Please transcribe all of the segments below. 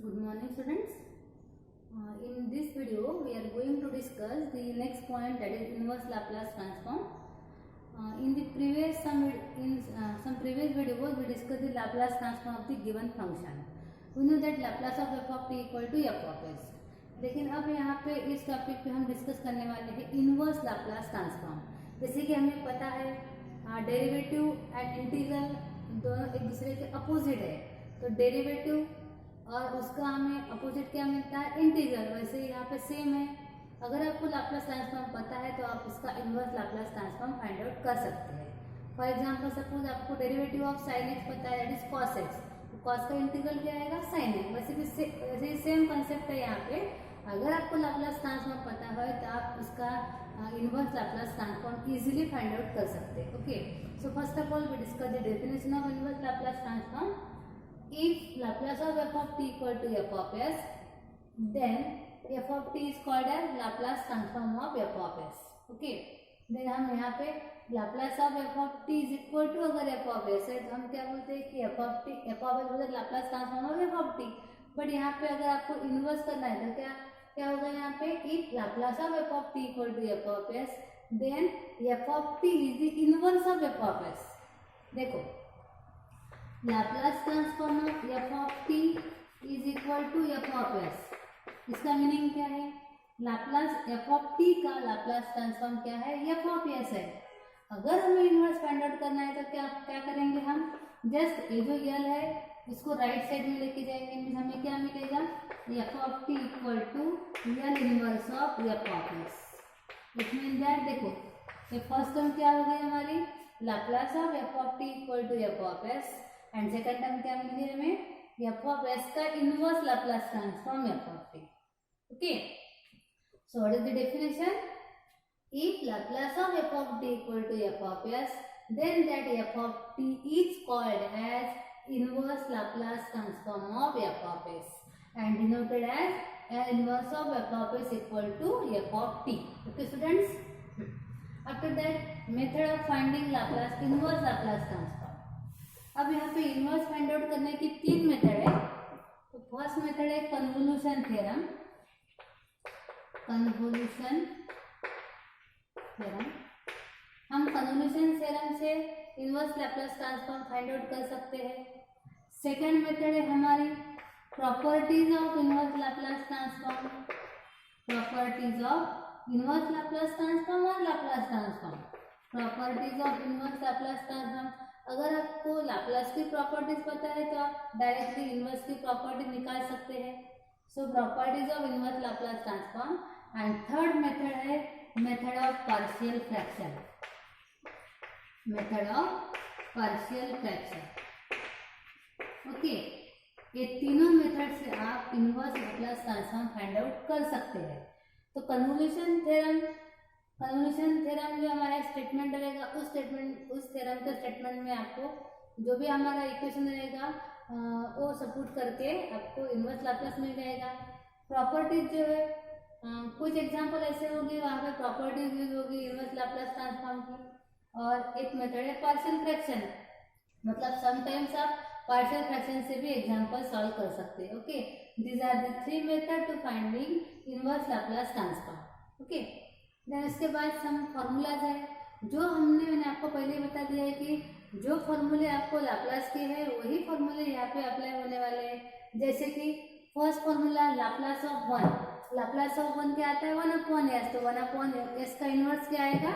Good morning, students. In this video, we are going to discuss the next point, that is inverse Laplace transform. In some previous videos, we discussed the Laplace transform of the given function. We know that Laplace of f of t equal to f of s. लेकिन अब यहाँ पे इस topic पे हम discuss करने वाले हैं इनवर्स लाप्लास ट्रांसफॉर्म। जैसे कि हमें पता है डेरिवेटिव एंड इंटीग्रल दोनों एक दूसरे के अपोजिट है, तो डेरिवेटिव और उसका हमें अपोजिट क्या मिलता है, इंटीग्रल। वैसे यहाँ पे सेम है। अगर आपको लाप्लास ट्रांसफॉर्म पता है तो आप इसका inverse Laplace transform find out कर सकते हैं। फॉर एग्जांपल सपोज आपको डेरिवेटिव ऑफ साइन एक्स पता है, दैट इज कॉस एक्स, तो कॉस का इंटीग्रल क्या आएगा, साइन एक्स। वैसे भी सेम कंसेप्ट है यहाँ पे। अगर आपको लाप्लास ट्रांसफॉर्म पता है तो आप इसका inverse Laplace transform easily find out कर सकते हैं। Okay, so first of all we discuss the definition of inverse Laplace transform. If Laplace of f of t equal to f of s, then f of t is called as Laplace transform of f of s. Okay, then हम यहाँ पे Laplace of f of t is equal to अगर f of s है तो हम क्या बोलते हैं कि f of s बोलते हैं Laplace transform of f of t। But यहाँ पे अगर आपको इनवर्स करना है तो क्या होगा यहाँ पे, if Laplace of f of t equal to f of s, then f of t is the inverse of f of s। देखो, Laplace transform of f of t is equal to f of s। इसका meaning क्या है, Laplace f of t का Laplace transform क्या है, f of s है। अगर हमें इनवर्स फाइंड आउट करना है तो क्या करेंगे, हम जस्ट ये जो यल है इसको राइट साइड में लेके जाएंगे। मीन हमें क्या मिलेगा, f of t equal to L inverse of f of s। It mean that देखो ये फर्स्ट टर्म क्या हो गई हमारी, Laplace of f of t equal to f of s, and second term क्या मिल गई हमें, f of s का inverse Laplace transform f of t। Okay, so what is the definition, if Laplace of f of t equal to f of s, then that f of t is called as inverse Laplace transform of f of s and denoted as inverse of f of s equal to f of t। Okay students, after that method of finding Laplace inverse Laplace transform. अब यहाँ पे inverse find out करने की तीन method है। तो first method है convolution theorem. हम कन्वोल्यूशन थ्योरम से inverse Laplace transform find out कर सकते हैं। सेकंड मेथड है हमारी properties of inverse Laplace transform. Properties of inverse Laplace transform और Laplace transform. Properties of inverse Laplace transform, अगर आपको लाप्लास की प्रॉपर्टीज पता है तो आप डायरेक्टली इनवर्स की प्रॉपर्टी निकाल सकते हैं। So properties of inverse Laplace transform. And third method है method of partial fraction. Method of partial fraction. Okay, ये तीनों मेथड से आप inverse Laplace transform find out कर सकते हैं। तो कन्वोल्यूशन थ्योरम जो हमारा स्टेटमेंट रहेगा, उस थ्योरम के स्टेटमेंट में आपको जो भी हमारा इक्वेशन रहेगा वो सपोर्ट करके आपको इनवर्स लाप्लास मिल जाएगा। प्रॉपर्टीज जो है कुछ एग्जांपल ऐसे होगी, वहाँ पे प्रॉपर्टीज यूज होगी इनवर्स लाप्लास ट्रांसफॉर्म की। और एक मेथड है पार्शियल फ्रैक्शन, मतलब समटाइम्स आप पार्शियल फ्रैक्शन से भी एग्जांपल सॉल्व कर सकते हैं। Okay, these are the three method to finding inverse Laplace transform. Okay, then इसके बाद सम फॉर्मूलाज है जो मैंने आपको पहले बता दिया है कि जो फॉर्मूले आपको लाप्लास के हैं वही फॉर्मूले यहाँ पे अप्लाई होने वाले हैं। जैसे कि first formula Laplace of 1। Laplace of 1 क्या आता है, 1/s। तो 1/s का इनवर्स क्या आएगा,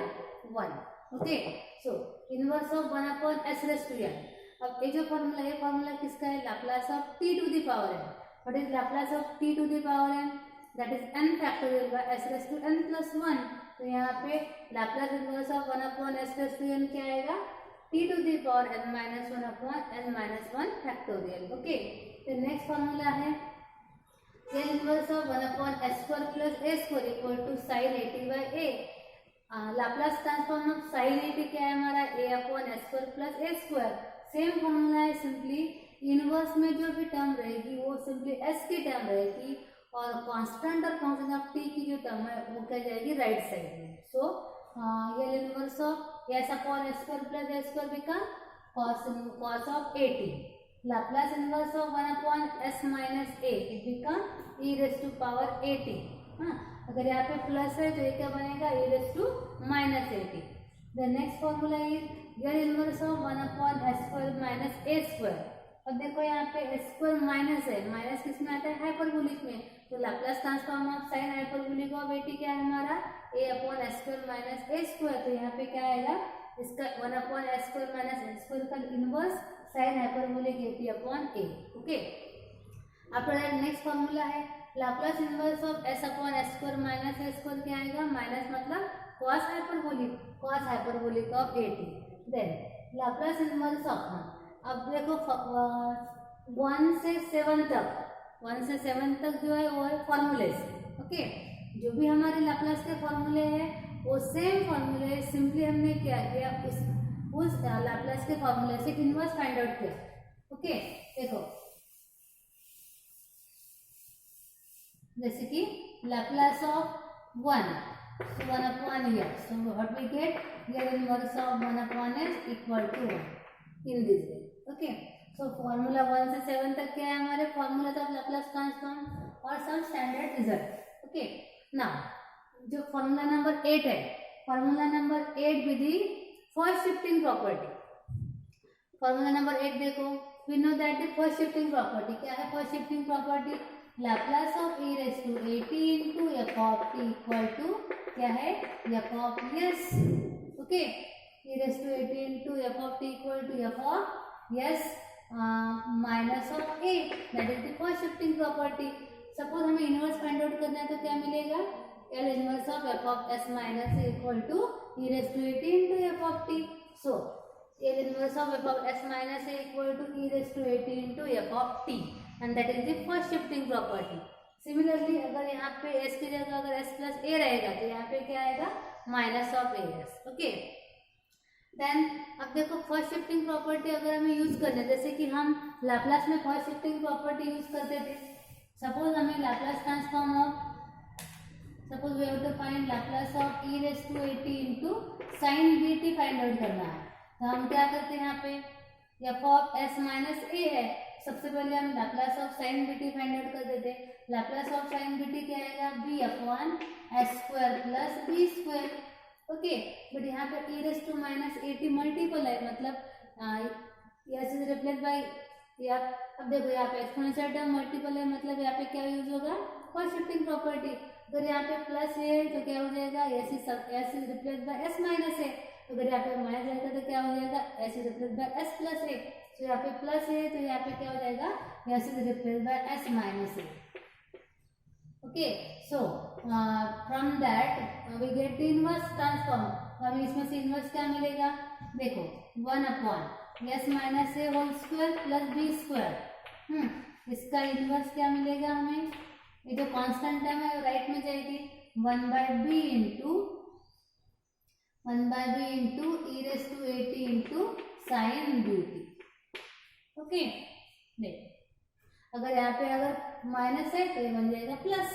1। Okay, so inverse of 1/s/n। अब ये जो फॉर्मूला है, फॉर्मूला किसका है, Laplace of t to the power n। What is Laplace of t to the power n, that is n factorial by s/n+1। तो यहाँ पे लाप्लास इनवर्स ऑफ 1/s/n क्या आएगा, t to the power n-1/n-1 factorial. Okay, तो next formula है n inverse of 1/s² equal to sin 80/a। Laplace transform of sin 80 क्या है हमारा, a/s² सेम फॉर्मूला है। सिंपली इनवर्स में जो भी टर्म रहेगी वो सिंपली s की टर्म रहेगी, और कांस्टेंट और फंक्शन ऑफ t की जो टर्म है वो क्या जाएगी, राइट साइड में। सो ये inverse of s/s² become cos of 80। Laplace inverse of 1 upon s minus a, it become e raised to power at. हाँ, अगर यहाँ पे प्लस है तो ये क्या बनेगा, e raised to minus at. The next formula is L inverse of 1 upon s square minus a square. अब देखो यहाँ पे s square माइनस है, माइनस किस में आता है, हाइपरबोलिक में, तो Laplace transform of sine hyperbolic of at क्या है हमारा, a upon s square minus a square. तो यहाँ पे क्या आएगा, इसका 1 upon s square minus a square का inverse sine hyperbolic at upon a. Okay, after that next formula है Laplace inverse of s upon s square minus a square क्या आएगा, माइनस मतलब cos hyperbolic of at. Then Laplace inverse of, अब देखो 1 से 7 तक जो है वो है फॉर्मूले. ओके, जो भी हमारे लाप्लास के फॉर्मूले हैं वो सेम फॉर्मूले, सिंपली हमने क्या किया, उस लाप्लास के फॉर्मूले से इनवर्स फाइंड आउट किया. ओके, देखो जैसे कि Laplace of 1 upon s, so what we get, L inverse of 1 upon s equal to 1 in this way. Okay, so formula 1 से 7 तक क्या है हमारे फॉर्मूला ऑफ लाप्लास ट्रांसफॉर्म और some standard result. Okay, now जो फॉर्मूला नंबर 8 है, formula number 8 with the first shifting property. Formula number 8 देखो, we know that the first shifting property क्या है, first shifting property Laplace of e raised to at into f of t equal to क्या है, f of s. Okay, e raised to at into f of t equal to f of yes minus of a, that is the first shifting property. Suppose हमें inverse find out करना है तो क्या मिलेगा, L inverse of f of s minus a equal to e raised to at into f of t. So L inverse of f of s minus a equal to e raised to at into f of t, and that is the first shifting property. Similarly, अगर यहाँ पे s की जगह अगर s plus a रहेगा तो यहाँ पे क्या आएगा, minus of as. Okay, then अब देखो फर्स्ट शिफ्टिंग प्रॉपर्टी अगर हमें यूज करना है, जैसे कि हम लाप्लास में फर्स्ट शिफ्टिंग प्रॉपर्टी यूज करते थे. सपोज हमें Laplace transform of, suppose we have to find Laplace of e raised to at into sin bt find out करना है, तो हम क्या करते हैं, यहाँ पे f of s minus a है, सबसे पहले हम Laplace of sine bt find out कर देते. लाप्लास ऑफ साइन bt क्या आएगा, b upon s square plus b square. Okay, but यहाँ पे e raised to minus at multiple है, मतलब s इज रिप्लेस बाय, या अब देखो यहाँ पे एक्सपोनेंशियल टर्म मल्टीपल है, मतलब यहाँ पे क्या यूज होगा, फर्स्ट शिफ्टिंग प्रॉपर्टी. अगर यहाँ पे प्लस है तो क्या हो जाएगा, s is replace by s minus है. अगर यहाँ पे माइनस जाएगा तो क्या हो जाएगा, s is replace by s plus है. तो यहाँ पे प्लस है तो यहाँ पे क्या हो जाएगा, s is replace by s minus है. Okay, so from that we get the inverse transform. हमें इसमें से इनवर्स क्या मिलेगा, देखो 1 upon s minus a whole square plus b square. इसका इनवर्स क्या मिलेगा हमें, ये जो कांस्टेंट टर्म है वो राइट में जाएगी, 1 by b into e raised to at into sine bt. Okay, देखो अगर यहाँ पे अगर माइनस है तो ये बन जाएगा plus.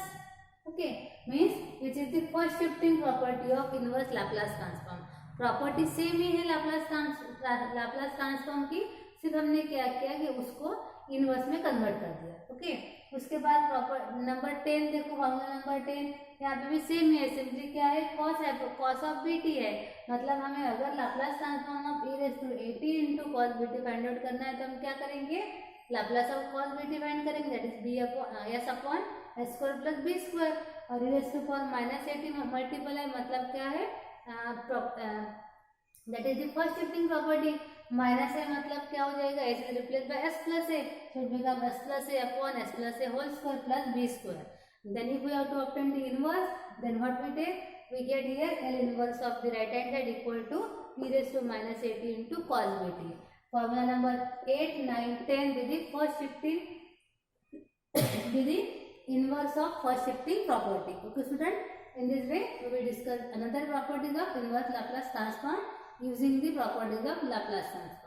Okay, means which is the first shifting property of inverse Laplace transform. Property same ही है लाप्लास ट्रांसफॉर्म की, सिर्फ हमने क्या किया कि उसको इनवर्स में कन्वर्ट कर दिया. ओके, उसके बाद प्रॉपर नंबर 10 देखो, फॉर्मूला नंबर 10 यहाँ पे भी सेम है, सिंपली क्या है, कॉस ऑफ bt है, मतलब हमें अगर Laplace transform of e raised to at into cos bt find out करना है तो हम क्या करेंगे, Laplace of cos bt find करेंगे, that is b upon s upon s square plus b square. और e raised to power minus at multiple है, मतलब क्या है, that is the first shifting property. Minus है मतलब क्या हो जाएगा, s is replace by s plus a, so it become s plus a upon s plus a whole square plus b square. Then if we have to obtain the inverse, then what we take, we get here L inverse of the right hand side equal to e raised to minus at into cos bt. Formula number 8, 9, 10 with the first shifting with the inverse of first shifting property. Okay student, in this way we will discuss another properties of inverse Laplace transform using the properties of Laplace transform.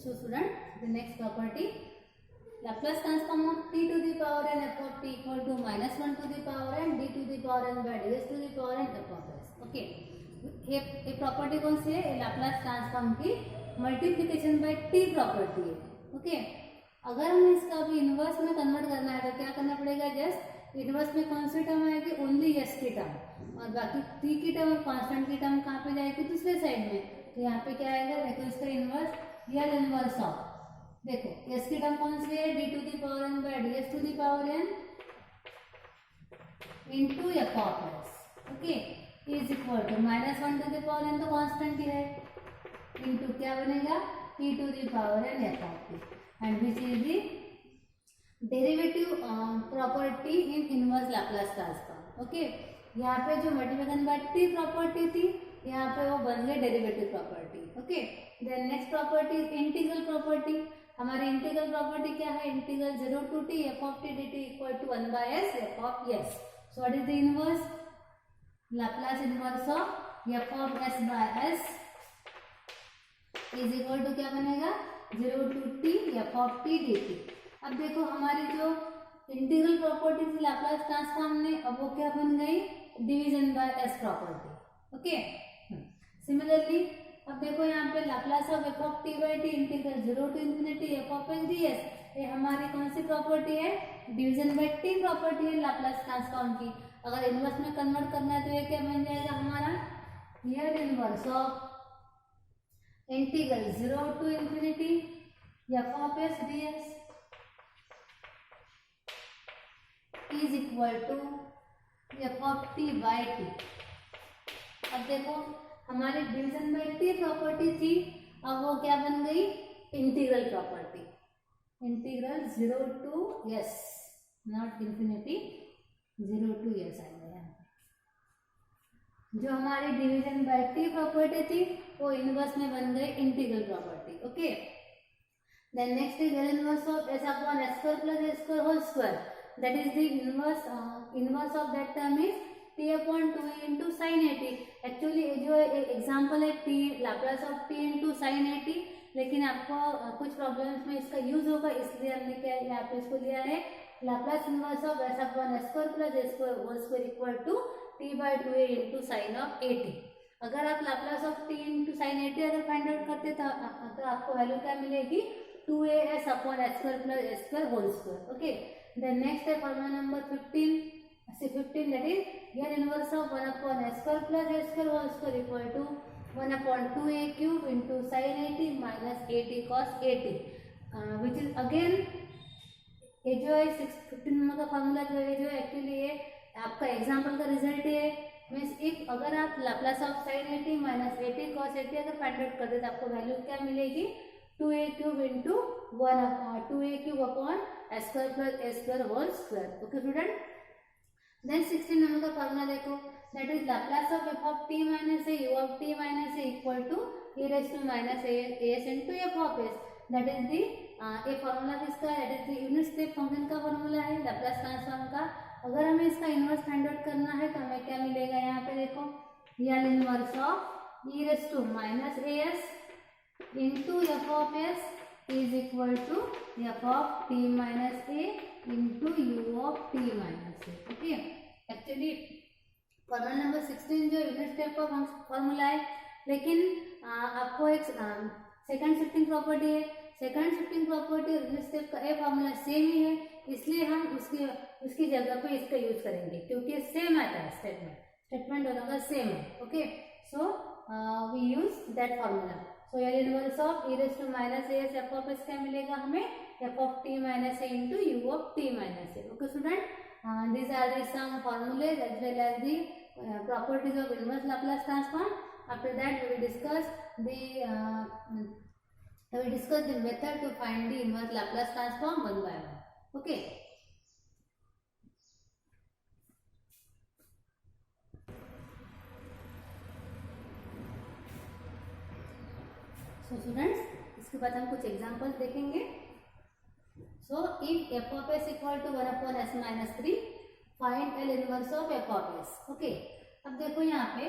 So student, the next property Laplace transform of t to the power n f of t equal to -1 to the power n d to the power n by ds to the power n f of s. Okay, ये property कौन सी है? Laplace transform की multiplication bye t property है. Okay, अगर हमें इसका अभी इनवर्स में कन्वर्ट करना है तो क्या करना पड़ेगा? जस्ट इनवर्स में कौन सी टर्म आएगी? ओनली एस की टर्म, और बाकी टी की टर्म और कांस्टेंट की टर्म कहाँ पे जाएगी? दूसरे साइड में. तो यहाँ पे क्या आएगा? देखो इसका इनवर्स यल इनवर्स ऑफ, देखो एस की टर्म कौन सी है? D to the power n by d s to the power n into f of s. Okay, is equal to -1 to the power n तो कांस्टेंट ही है, into क्या बनेगा? T to the power n f of t, and which is the derivative property in inverse Laplace transform. Okay, यहाँ पे जो multiplication bye t property थी, यहाँ पे वो बन गई derivative property. Okay, then next property integral property. हमारी इंटीग्रल प्रॉपर्टी क्या है? Integral 0 to t f of t d t equal to 1 by s f of s. So what is the inverse? Laplace inverse of f of s by s is equal to क्या बनेगा? 0 to t f of t d t. अब देखो हमारी जो integral property थी Laplace transform में, अब वो क्या बन गई? Division by s property. Okay, similarly अब देखो यहाँ पे Laplace of f of t by t integral 0 to infinity f of s d s, ये हमारी कौन सी प्रॉपर्टी है? डिवीजन बाय टी प्रॉपर्टी है लाप्लास ट्रांसफॉर्म की. अगर इनवर्स में कन्वर्ट करना है तो ये क्या बन जाएगा हमारा? Here inverse of integral 0 to infinity f of s d s is equal to f of t by t. अब देखो हमारी डिवीजन बाय टी प्रॉपर्टी थी, अब वो क्या बन गई? Integral property. Integral 0 to s, not infinity, 0 to s आ गया. जो हमारी डिवीजन बाय टी प्रॉपर्टी थी वो इनवर्स में बन गई integral property. Okay, then next is L inverse of s upon s square plus s square whole square. That is the inverse of that term is t upon 2a into sine a t. Actually जो example है t Laplace of t into sine a t, लेकिन आपको कुछ problems में इसका use होगा, इसलिए हमने क्या यहाँ पे इसको लिया है Laplace inverse of s upon s square plus s square whole square equal to t by 2a into sine of a t. अगर आप Laplace of t into sine a t अगर फाइंड आउट करते तो आपको value क्या मिलेगी? 2as upon s square plus s square whole square. Okay, then next है formula number 15, that is here inverse of 1 upon s square plus s square whole square equal to 1 upon 2a cube into sin 80 minus 80 cos 80, which is again ये जो है 15 number का formula जो है actually ये आपका example का result है. मीन्स इफ अगर आप Laplace of sin 80 minus 80 cos 80 अगर फाइंड आउट करते तो आपको वैल्यू क्या मिलेगी? 2a cube into 2a cube upon s square plus s square whole square. Okay student, then 16 number का फॉर्मूला देखो, that is Laplace of f of t minus a u of t minus a equal to e raise to minus a s into f of s. That is the ये formula किसका? That is the unit step function का formula है Laplace transform का. अगर हमें इसका inverse find out करना है तो हमें क्या मिलेगा? यहाँ पे देखो L inverse of e raise to minus a s into f of s is equal to f of t minus a into u of t minus a. Okay, actually formula number 16 जो unit step का formula है, लेकिन आपको एक second shifting property है. Second shifting property और unit step का a formula same ही है, इसलिए हम उसकी जगह पे इसका यूज करेंगे क्योंकि सेम आता है. स्टेटमेंट दोनों का सेम है. Okay, so we use that formula. So L inverse of e raise to minus a s f of s क्या मिलेगा हमें? F of t minus a into u of t minus a. Okay student, these are the some formulas as well as the properties of inverse Laplace transform. After that we will discuss the method to find the inverse Laplace transform one by one. Okay. So students, इसके बाद हम कुछ examples देखेंगे. So if f of s equal to 1 upon s minus 3, find L inverse of f of s. Okay, अब देखो यहाँ पे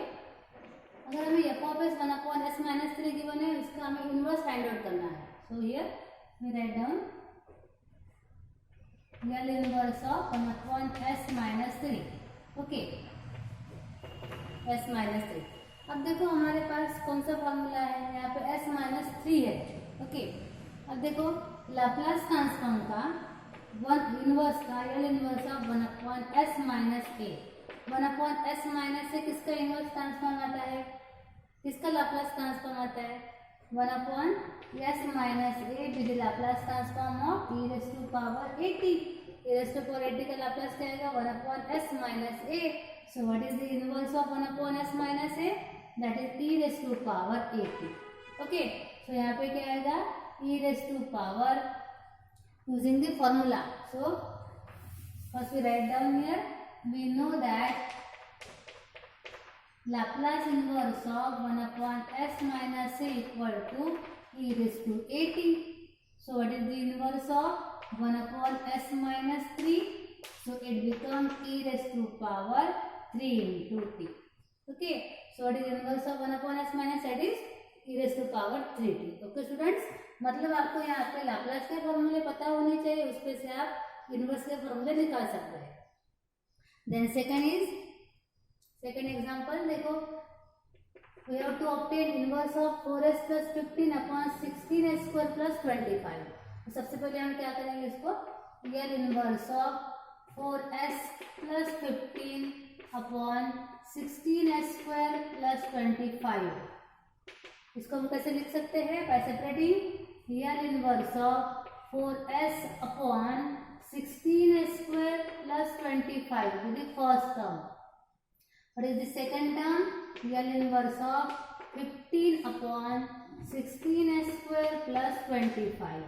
अगर हमें f of s 1 upon s minus 3 given है, इसका हमें इनवर्स फाइंड आउट करना है. So here we write down L inverse of 1 upon s minus 3. Okay, s minus 3. अब देखो हमारे पास कौन सा फॉर्मूला है, यहाँ पे s minus 3 है. ओके, अब देखो लाप्लास ट्रांसफॉर्म का वन इनवर्स का L inverse of 1 upon s minus a. 1 upon s minus a किसका इनवर्स ट्रांसफॉर्म आता है, किसका लाप्लास ट्रांसफॉर्म आता है, 1 upon s minus a with Laplace transform of e raised to power 80. e raised to power 80 का Laplace क्या आएगा, 1 upon s minus a. So what is the inverse of 1 upon s minus a? That is e raised to power 80. Okay, so यहाँ पे क्या आएगा, e raised to power using the formula. So first we write down here. We know that Laplace inverse of 1 upon s minus a equal to e raised to 80. So what is the inverse of 1 upon s minus 3? So it becomes e raised to power 3 into t. Okay, so what is the inverse of 1 upon s minus, that is e raised to power 3t. Okay students, मतलब आपको यहाँ पे Laplace के फॉर्मूले पता होने चाहिए, उसपे से आप इनवर्स के फॉर्मूले निकाल सकते हैं. Then second example देखो, we have to obtain inverse of 4s plus 15 upon 16s square plus 25. तो सबसे पहले हम क्या करेंगे, इसको L inverse of 4s plus 15 upon 16s square plus 25. इसको हम कैसे लिख सकते हैं, by separating L inverse of 4s upon 16s square plus 25 with the first term. What is the second term, L inverse of 15 upon 16s square plus 25.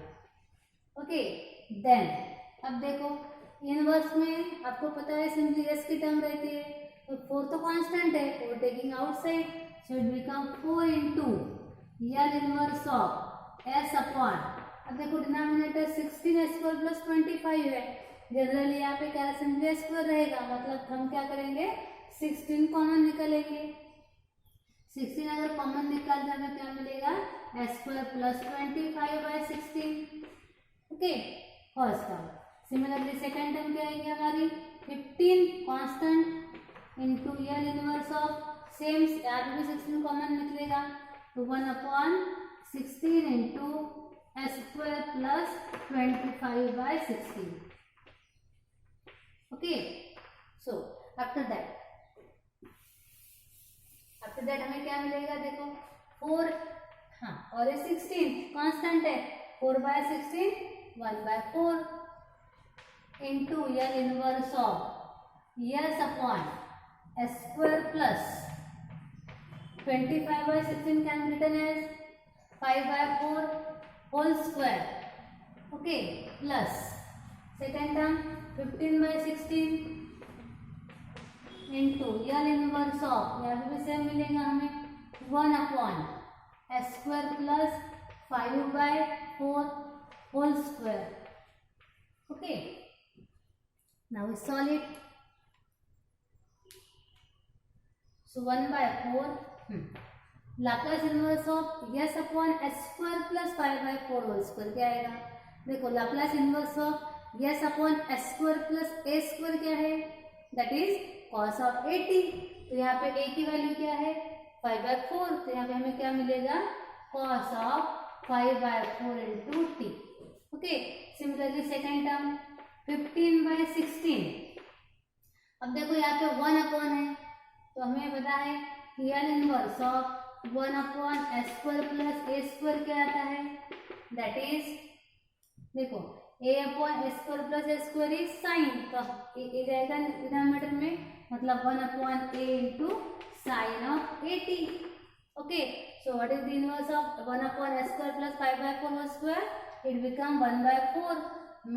Okay, then अब देखो inverse में आपको पता है सिंपली s की term रहती है, तो 4 तो कांस्टेंट है, 4 taking outside, so it become 4 into L inverse of s upon, अब देखो डिनोमिनेटर 16s square plus 25 है, जनरली यहाँ पे क्या सिंपली स्क्वायर रहेगा, मतलब हम क्या करेंगे 16 कॉमन निकालेंगे. 16 अगर कॉमन निकालते हमें क्या मिलेगा, s square plus 25 by 16. Okay, first term. Similarly second term क्या आएगी हमारी 15 constant into L inverse of same, यहाँ पे भी 16 कॉमन निकलेगा, तो 1 upon 16 into s square plus 25 by 16. Okay, so after that हमें क्या मिलेगा, देखो 4, हाँ और ये 16 कांस्टेंट है, 4 by 16 1 by 4 into L inverse of s upon s square plus 25 by 16 can written as 5 by 4 whole square. Okay, plus second term 15 by 16 into L inverse of, यहाँ पे भी सेम मिलेगा हमें 1 upon s square plus 5 by 4 whole square. Okay, now we solve it. So 1 by 4 Laplace inverse of s upon s square plus 5 by 4 whole square क्या आएगा, देखो Laplace inverse of s upon s square plus a square क्या है, that is cos of 80. तो यहाँ पे a की value क्या है 5 बाय 4, तो यहाँ पे हमें क्या मिलेगा cos of 5 by 4 into t. Okay, similarly second term 15 by 16. अब देखो यहाँ पे 1 अपॉन है, तो हमें पता है कि L inverse of 1 upon s square plus a square क्या आता है, दैट इज देखो a upon s square plus a square is sine, तो a जाएगा डिनोमिनेटर में, मतलब 1 अपॉन a into sine of 80. Okay, so what is the inverse of 1 upon s square plus 5 by 4 whole square, it become 1 by 4,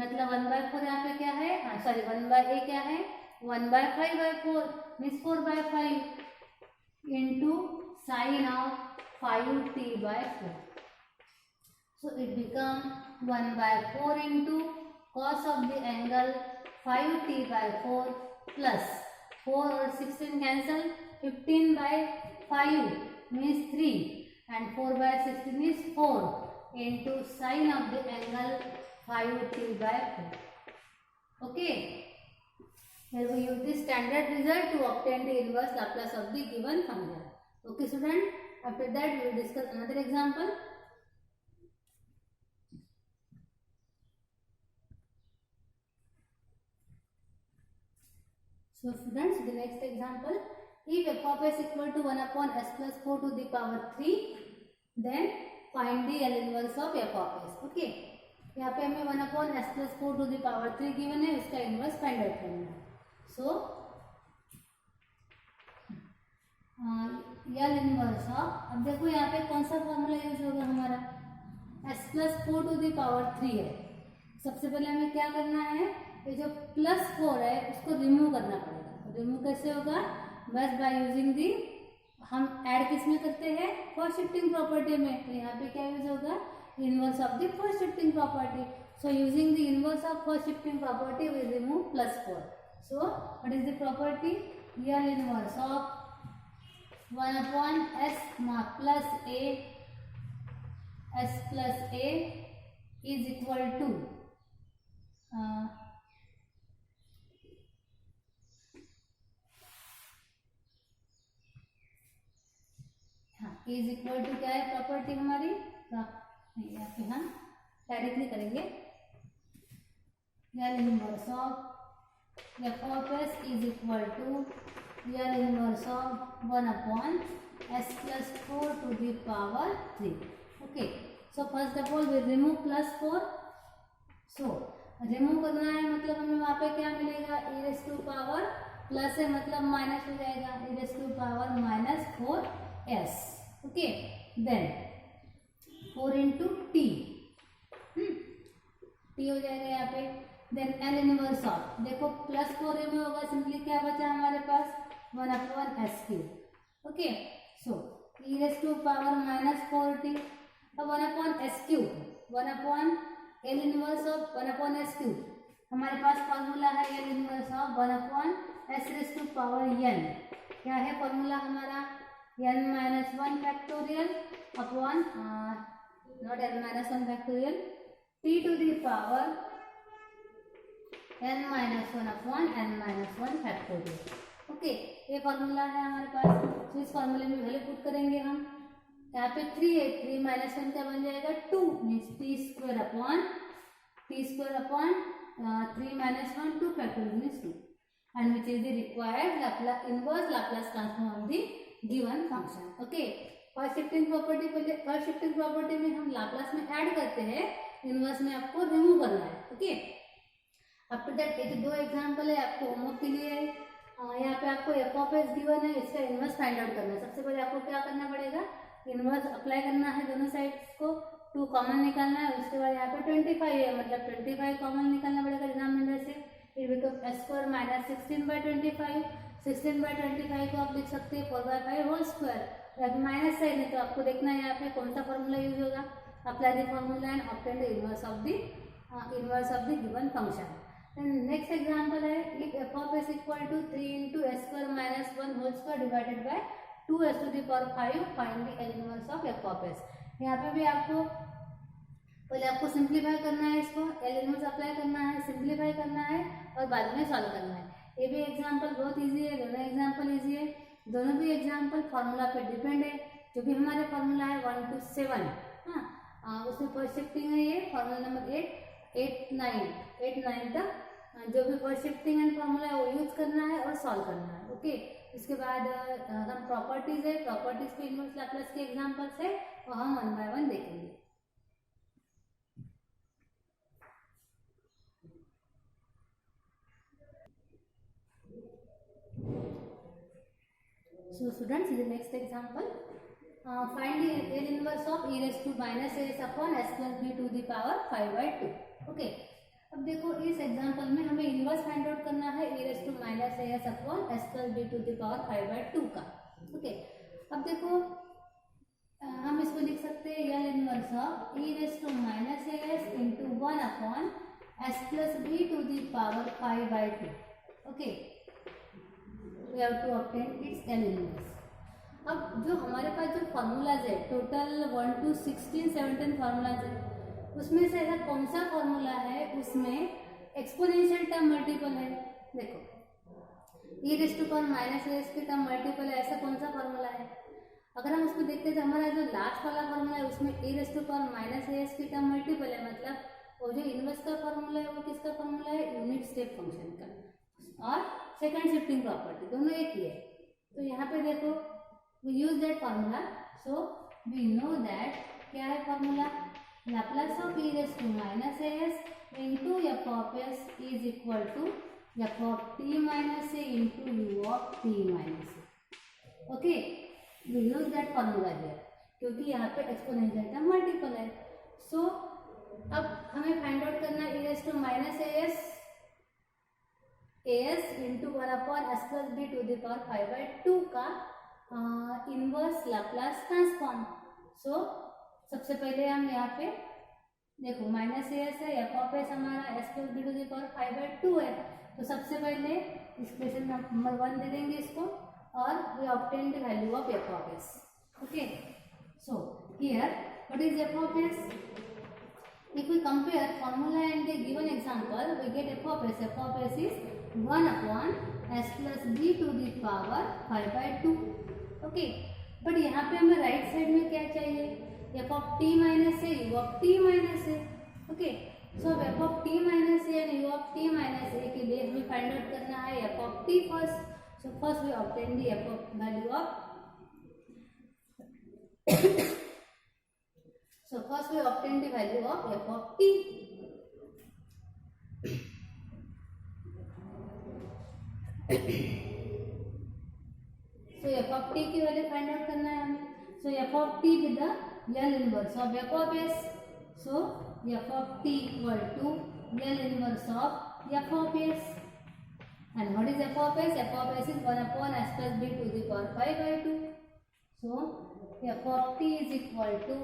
मतलब 1 by 4 यहाँ पे क्या है, सॉरी 1 बाय a क्या है 1 by 5 by 4 means 4 by 5 into sine of 5t by 4. So it become 1 by 4 into cos of the angle 5t by 4 plus 4 और 16 cancel, 15 by 5 means 3 and 4 by 16 is 4 into sin of the angle 5t by 4. Okay, here we use the standard result to obtain the inverse Laplace of the given function. Okay student, after that we will discuss another example. So students, the next example, if f of s equal to 1 upon s plus 4 to the power 3, then find the L inverse of f of s. Okay, यहाँ पे हमें 1 upon s plus 4 to the power 3 given है, उसका inverse find out करना है. So L inverse of, अब देखो यहाँ पे कौन सा फॉर्मूला यूज होगा हमारा, s plus 4 to the power 3 है. सबसे पहले हमें क्या करना है, ये जो +4 है उसको रिमूव करना पड़ेगा. रिमूव कैसे होगा, बस बाय यूजिंग दी, हम ऐड किस में करते हैं, फर्स्ट शिफ्टिंग प्रॉपर्टी में. तो यहाँ पे क्या यूज होगा, inverse of the first shifting property. So using the inverse of first shifting property we remove +4. So what is the property, L inverse of 1 upon s plus a is equal to is equal to क्या है property हमारी, यहाँ पे हम directly करेंगे. L inverse of f of s is equal to L inverse of 1 upon s plus 4 to the power 3. Okay, so first of all we remove +4. so remove करना है मतलब हमें वहाँ पे क्या मिलेगा, e raised to power, plus है मतलब माइनस हो जाएगा, e raised to power -4s. Okay, then 4 into t, t हो जाएगा यहाँ पे. देन L इनवर्स ऑफ, देखो +4 रिमूव होगा, सिंपली क्या बचा हमारे पास, 1 upon s3. Okay, so e raised to power -4t. अब 1 upon s3, 1 upon L inverse of 1 upon s3, हमारे पास फॉर्मूला है L inverse of 1 upon s raised to power n. क्या है फॉर्मूला हमारा, n minus 1 factorial upon not n minus 1 factorial, t to the power n minus 1 upon n minus 1 factorial. Okay, ये formula है हमारे पास. तो इस फॉर्मूले में वैल्यू पुट करेंगे हम. यहाँ पे 3 है, 3 minus 1 क्या बन जाएगा, 2 means t square upon 3 minus 1 2 factorial means 2, and which is the required inverse Laplace transform of the given function. Okay, first shifting property, पहले फर्स्ट शिफ्टिंग प्रॉपर्टी में हम लाप्लास में ऐड करते हैं, इनवर्स में आपको रिमूव करना है. ओके, आफ्टर दैट ये दो एग्जांपल है आपको होमवर्क के लिए. यहाँ पे आपको f of s गिवन है, इसका इनवर्स फाइंड आउट करना है. सबसे पहले आपको क्या करना पड़ेगा, इनवर्स अप्लाई करना है दोनों साइड्स को, 2 कॉमन निकालना है. उसके बाद यहाँ पे 25 है, मतलब 25 कॉमन निकालना पड़ेगा डिनोमिनेटर से. It become s² - 16/25. 16/25 को आप लिख सकते हैं 4/5 होल स्क्वायर. माइनस साइन है तो आपको देखना है यहाँ पे कौन सा फॉर्मूला यूज होगा. Apply the formula and obtain the inverse of the given function. Next example है, if f of s equal to 3 into s² - 1 whole square divided by 2s to the power 5, find the L inverse of f of s. यहाँ पे भी आपको पहले आपको simplify करना है, इसको L इनवर्स अप्लाई करना है, सिंप्लीफाई करना है और बाद में सॉल्व करना है. ये भी एग्जांपल बहुत इजी है, दोनों एग्जांपल इजी है. दोनों भी एग्जांपल फार्मूला पे डिपेंड है. जो भी हमारे फार्मूला है 1 to 7, उसमें फर्स्ट शिफ्टिंग है, ये फार्मूला नंबर 8 9 तक जो भी फर्स्ट शिफ्टिंग एंड फार्मूला है वो यूज करना है और सॉल्व करना है. ओके, उसके बाद हम प्रॉपर्टीज है, प्रॉपर्टीज पे इनवर्स लैप्लास के एग्जांपल्स है वो हम 1 by 1 देखेंगे. So students, the next example, find the L inverse of e raised to -as upon s plus b to the power 5/2. Okay, अब देखो इस एग्जांपल में हमें इनवर्स फाइंड आउट करना है e raised to -as upon s plus b to the power 5/2 का. Okay, अब देखो हम इसको लिख सकते हैं L inverse of e raised to -as into 1 upon s plus b to the power 5/2. Okay, we have to obtain its L inverse. अब जो हमारे पास जो फार्मूलाज है टोटल 1 to 16 17 फार्मूलाज है, उसमें से ऐसा कौन सा फार्मूला है उसमें एक्सपोनेंशियल टर्म मल्टीपल है, देखो e raise to power minus s की टर्म मल्टीपल है, ऐसा कौन सा फॉर्मूला है? अगर हम उसको देखते हैं तो हमारा जो लास्ट वाला फॉर्मूला है उसमें e raise to power minus s की टर्म मल्टीपल है, मतलब वो जो इनवर्स का फॉर्मूला है वो किसका फॉर्मूला है? यूनिट स्टेप फंक्शन का, और सेकंड शिफ्टिंग प्रॉपर्टी दोनों एक ही है। तो यहाँ पे देखो we use that formula, so we know that क्या है formula, Laplace of e raise to minus s into f of s is equal to f of t minus a into u of t minus a. Okay, we use that formula here क्योंकि यहाँ पे exponential term multiple है। सो अब हमें find out करना है e raise to minus s into 1/s plus b to the power 5/2 का inverse Laplace transform. सो सबसे पहले हम यहाँ पे देखो माइनस एस है, एफ ऑफ एस हमारा s plus b to the power 5/2 है, तो सबसे पहले इक्वेशन नंबर 1 दे देंगे इसको और we obtain the value of f of s. Okay, so here what is f of s? If we compare formula and the given example, we get f of s. F of s is 1/s plus b to the power 5/2. Okay, but यहाँ पे हमें right side में क्या चाहिए? f of t minus a, u of t minus a. Okay, so f of t minus a and u of t minus a के लिए हमें find out करना है f of t first. So first we obtain the f of value of so first we obtain the value of f of t. So f of t की value find out करना है हमें. So f of t with the L inverse of f of s. So f of t equal to L inverse of f of s. And what is f of s? F of s is 1/s plus b to the power 5/2. So f of t is equal to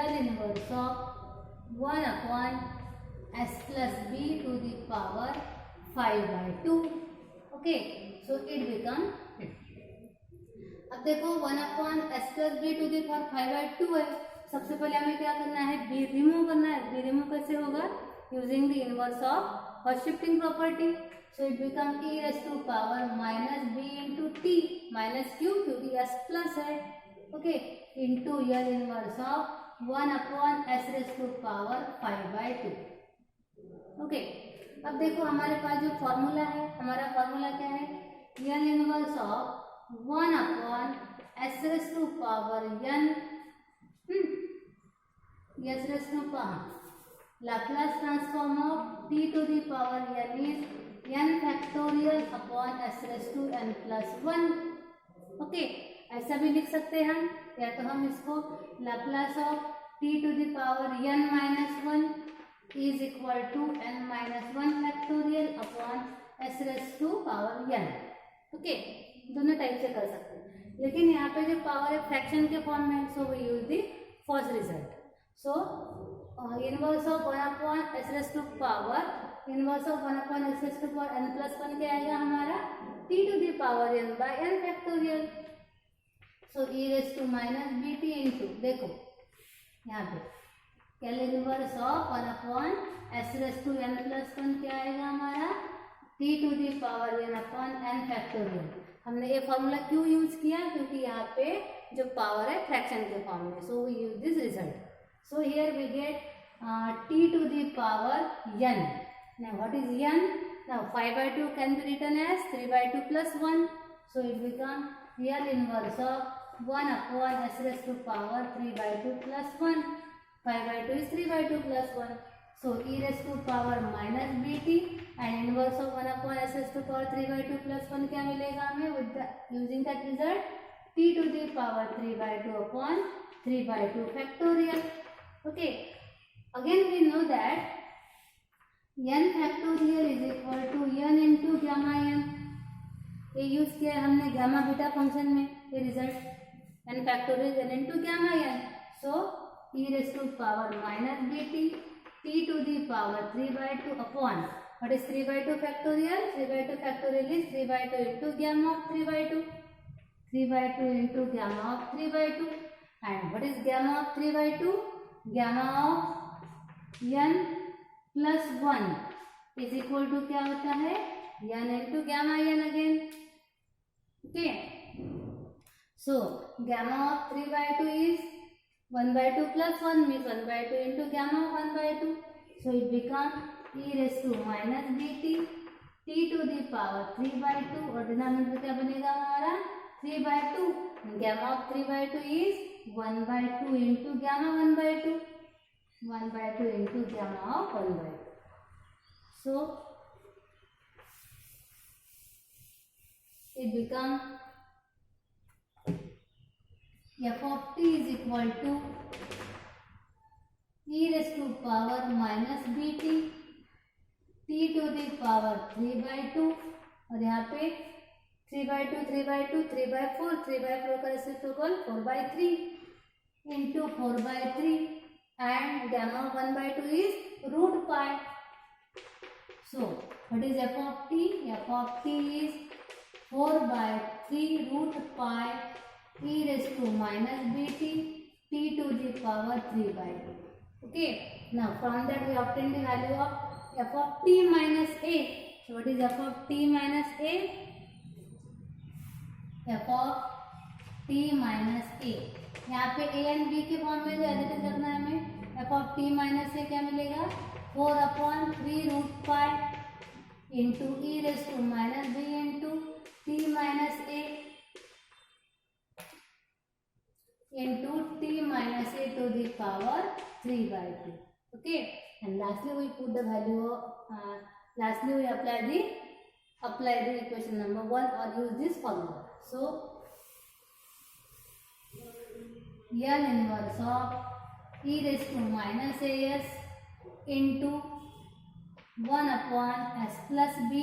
L inverse of 1/s plus b to the power 5/2. Okay, so it become, अब देखो 1/s plus b to the power 5/2 है. सबसे पहले हमें क्या करना है? b remove करना है. b रिमूव कैसे होगा? Using the inverse of first shifting property. So it become e raised to power minus b into t, minus क्यों? क्योंकि s प्लस है. Okay, into L inverse of 1/s raised to power 5/2. Okay, अब देखो हमारे पास जो formula है, हमारा formula क्या है? L inverse of 1/s raised to power n, s raised to power Laplace transform of t to the power n is n factorial upon s raised to n plus 1. Okay, ऐसा भी लिख सकते हैं हम, या तो हम इसको Laplace of t to the power n minus 1 is equal to n minus 1 factorial upon s raise to power n. ओके, दोनों टाइप से कर सकते हैं, लेकिन यहाँ पे जो पावर है फ्रैक्शन के फॉर्म में, so we use the first result. So inverse of 1/s raise to power, inverse of 1/s raise to power n plus 1 क्या आएगा हमारा? t to the power n by n factorial. So e raise to minus bt into, देखो यहाँ पे L inverse of 1/s raise to n plus 1 क्या आएगा हमारा? t to the power n upon n factorial. हमने ये formula क्यों use किया? क्योंकि यहाँ पे जो पावर है फ्रैक्शन के फॉर्म में, so we use this result. So here we get t to the power n. Now what is n? Now 5/2 can be written as 3/2 plus 1. So it becomes L inverse of 1/s raised to power 3/2 plus 1. 5/2 is 3/2 plus 1. So e raised to power minus bt and inverse of 1/s raised to power 3/2 plus 1 क्या मिलेगा हमें? With the using that result, t to the power 3/2 upon 3/2 factorial. Okay. Again we know that n factorial is equal to n into gamma n. ये use किया है हमने gamma beta function में, ये result n factorial n into gamma n. So e raised to power minus bt t to the power 3/2 upon, what is 3/2 factorial? 3/2 factorial is 3/2 into gamma of 3/2. 3/2 into gamma of 3/2. And what is gamma of 3/2? Gamma of n plus 1 is equal to क्या होता है, n into gamma n again. Okay, so gamma of 3/2 is 1/2 plus 1 means 1/2 into gamma of 1/2. So it becomes e raised to minus bt t to the power 3/2 और denominator क्या बनेगा हमारा 3/2. Gamma of 3/2 is 1/2 into gamma 1/2. 1/2 into gamma of 1/2. So it becomes f of t is equal to e raised to power minus bt t to the power 3/2 और यहाँ पे 3/2 3/2 3/4 3/4 का reciprocal 4/3 into 4/3 and gamma 1/2 is root pi. So what is f of t? F of t is 4/3 root pi e raised to minus bt t to the power 3/2. Okay, now from that we obtain the value of f of t minus a. So what is f of t minus a? f of t minus a, यहाँ पे a and b के form में as it is रखना है हमें. f of t minus a क्या मिलेगा 4/3 root pi into e raised to minus b into t minus a into t minus a to the power 3/2. Okay, and lastly we put the value of lastly we apply the equation number 1 or use this formula. So L inverse of e raised to minus as into 1 upon s plus b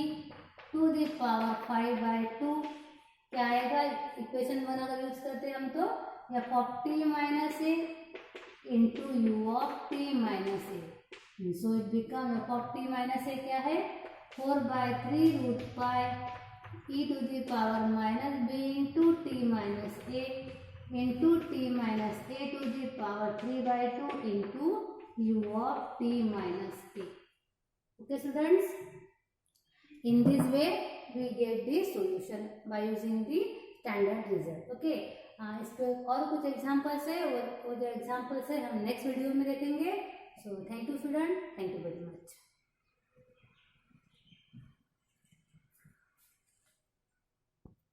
to the power 5/2 क्या आएगा. Equation 1 अगर use करते हैं हम तो f of t minus a into u of t minus a. So it become f of t minus a क्या है 4/3 root pi e to the power minus b into t minus a into t minus a to the power 3/2 into u of t minus a. Okay students, in this way we get the solution by using the standard result. Okay, इस पे और कुछ examples है और वो जो examples है हम नेक्स्ट वीडियो में देखेंगे. So thank you student, thank you very much.